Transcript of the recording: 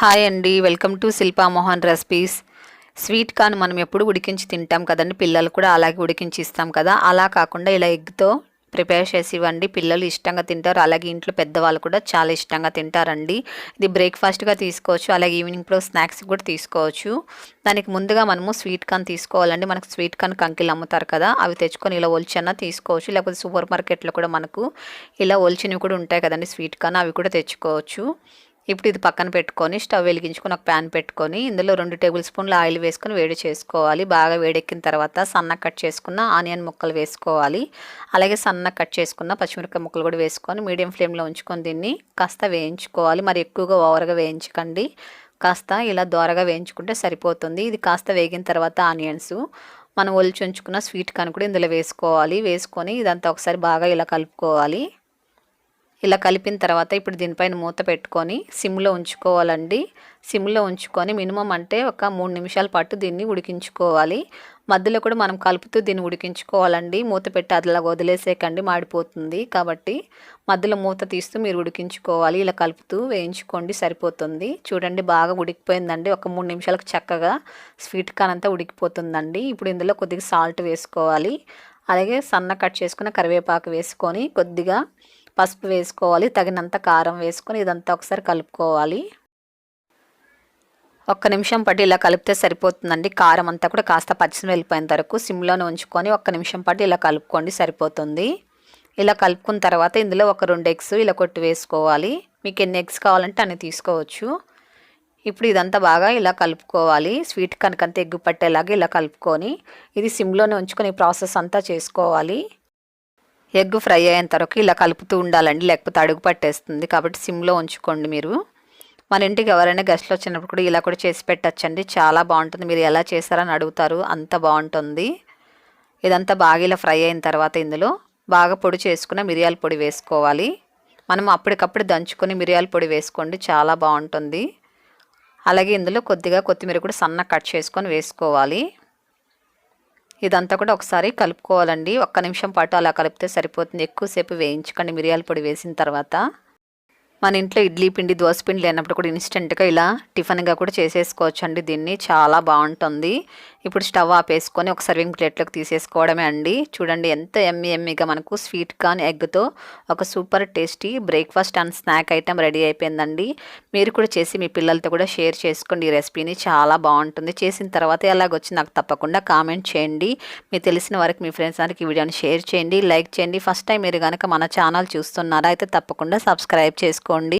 Hi అండి, welcome to Shilpa Mohan recipes. Sweet corn మనం ఎప్పుడు ఉడికించి తింటాం కదండి, పిల్లలు కూడా అలాగే ఉడికించి ఇస్తాం కదా. అలా కాకుండా ఇలా ఎగ్తో ప్రిపేర్ చేసి ఇవ్వండి, పిల్లలు ఇష్టంగా తింటారు. అలాగే ఇంట్లో పెద్దవాళ్ళు కూడా చాలా ఇష్టంగా తింటారండి. ఇది బ్రేక్ఫాస్ట్గా తీసుకోవచ్చు, అలాగే ఈవినింగ్లో స్నాక్స్ కూడా తీసుకోవచ్చు. దానికి ముందుగా మనము స్వీట్ కార్న్ తీసుకోవాలండి. మనకు స్వీట్ కార్న్ కంకిలు అమ్ముతారు కదా, అవి తెచ్చుకొని ఇలా ఒలిచన్నా తీసుకోవచ్చు. లేకపోతే సూపర్ మార్కెట్లో కూడా మనకు ఇలా ఒలిచినవి కూడా ఉంటాయి కదండి స్వీట్ కార్న్, అవి కూడా తెచ్చుకోవచ్చు. ఇప్పుడు ఇది పక్కన పెట్టుకొని స్టవ్ వెలిగించుకొని ఒక ప్యాన్ పెట్టుకొని ఇందులో 2 టేబుల్ స్పూన్ల ఆయిల్ వేసుకొని వేడి చేసుకోవాలి. బాగా వేడెక్కిన తర్వాత సన్నగా కట్ చేసుకున్న ఆనియన్ ముక్కలు వేసుకోవాలి. అలాగే సన్నగా కట్ చేసుకున్న పచ్చిమిరపకాయ ముక్కలు కూడా వేసుకొని మీడియం ఫ్లేమ్లో ఉంచుకొని దీన్ని కాస్త వేయించుకోవాలి. మరి ఎక్కువగా ఓవర్గా వేయించకండి, కాస్త ఇలా దోరగా వేయించుకుంటే సరిపోతుంది. ఇది కాస్త వేగిన తర్వాత ఆనియన్స్ మనం ఒలిచి ఉంచుకున్న స్వీట్ కార్న్ కూడా ఇందులో వేసుకోవాలి. వేసుకొని ఇదంతా ఒకసారి బాగా ఇలా కలుపుకోవాలి. ఇలా కలిపిన తర్వాత ఇప్పుడు దీనిపైన మూత పెట్టుకొని సిమ్లో ఉంచుకోవాలండి. సిమ్లో ఉంచుకొని మినిమం అంటే ఒక 3 నిమిషాల పాటు దీన్ని ఉడికించుకోవాలి. మధ్యలో కూడా మనం కలుపుతూ దీన్ని ఉడికించుకోవాలండి. మూత పెట్టి అదిలా వదిలేసేకండి, మాడిపోతుంది. కాబట్టి మధ్యలో మూత తీస్తూ మీరు ఉడికించుకోవాలి. ఇలా కలుపుతూ వేయించుకోండి, సరిపోతుంది. చూడండి బాగా ఉడికిపోయిందండి. ఒక 3 నిమిషాలకు చక్కగా స్వీట్ కార్న్ అంతా ఉడికిపోతుందండి. ఇప్పుడు ఇందులో కొద్దిగా సాల్ట్ వేసుకోవాలి. అలాగే సన్న కట్ చేసుకున్న కరివేపాకు వేసుకొని కొద్దిగా పసుపు వేసుకోవాలి. తగినంత కారం వేసుకొని ఇదంతా ఒకసారి కలుపుకోవాలి. ఒక్క నిమిషం పాటు ఇలా కలిపితే సరిపోతుందండి. కారం అంతా కూడా కాస్త పచ్చిని వెళ్ళిపోయిన వరకు సిమ్లోనే ఉంచుకొని ఒక్క నిమిషం పాటు ఇలా కలుపుకోండి, సరిపోతుంది. ఇలా కలుపుకున్న తర్వాత ఇందులో ఒక 2 ఎగ్స్ ఇలా కొట్టి వేసుకోవాలి. మీకు ఎన్ని ఎగ్స్ కావాలంటే అన్ని తీసుకోవచ్చు. ఇప్పుడు ఇదంతా బాగా ఇలా కలుపుకోవాలి. స్వీట్ కనుకంతా ఎగ్గు పట్టేలాగా ఇలా కలుపుకొని ఇది సిమ్లోనే ఉంచుకొని ఈ ప్రాసెస్ అంతా చేసుకోవాలి. ఎగ్ ఫ్రై అయ్యేంత వరకు ఇలా కలుపుతూ ఉండాలండి, లేకపోతే అడుగు పట్టేస్తుంది. కాబట్టి సిమ్లో ఉంచుకోండి మీరు. మన ఇంటికి ఎవరైనా గెస్ట్లు వచ్చినప్పుడు కూడా ఇలా కూడా చేసి పెట్టచ్చండి, చాలా బాగుంటుంది. మీరు ఎలా చేస్తారని అడుగుతారు, అంత బాగుంటుంది. ఇదంతా బాగా ఇలా ఫ్రై అయిన తర్వాత ఇందులో బాగా పొడి చేసుకున్న మిరియాల పొడి వేసుకోవాలి. మనం అప్పటికప్పుడు దంచుకొని మిరియాల పొడి వేసుకోండి, చాలా బాగుంటుంది. అలాగే ఇందులో కొద్దిగా కొత్తిమీర కూడా సన్నగా కట్ చేసుకొని వేసుకోవాలి. ఇదంతా కూడా ఒకసారి కలుపుకోవాలండి. ఒక్క నిమిషం పాటు అలా కలిపితే సరిపోతుంది. ఎక్కువసేపు వేయించకండి మిరియాల పొడి వేసిన తర్వాత. మన ఇంట్లో ఇడ్లీ పిండి, దోశ పిండి లేనప్పుడు కూడా ఇన్స్టెంట్గా ఇలా టిఫిన్గా కూడా చేసేసుకోవచ్చు అండి. దీన్ని చాలా బాగుంటుంది. ఇప్పుడు స్టవ్ ఆపేసుకొని ఒక సర్వింగ్ ప్లేట్లోకి తీసేసుకోవడమే అండి. చూడండి ఎంత ఎమ్మీగా మనకు స్వీట్ కార్న్ ఎగ్తో ఒక super tasty breakfast and snack item ready అయిపోయిందండి. మీరు కూడా చేసి మీ పిల్లలతో కూడా షేర్ చేసుకోండి. ఈ రెసిపీని చాలా బాగుంటుంది. చేసిన తర్వాత ఎలాగొచ్చి నాకు తప్పకుండా కామెంట్ చేయండి. మీకు తెలిసిన వారికి, మీ ఫ్రెండ్స్ అందరికి ఈ వీడియోని షేర్ చేయండి, లైక్ చేయండి. ఫస్ట్ టైం మీరు కనుక మన ఛానల్ చూస్తున్నారా అయితే తప్పకుండా సబ్స్క్రైబ్ చేసుకోండి.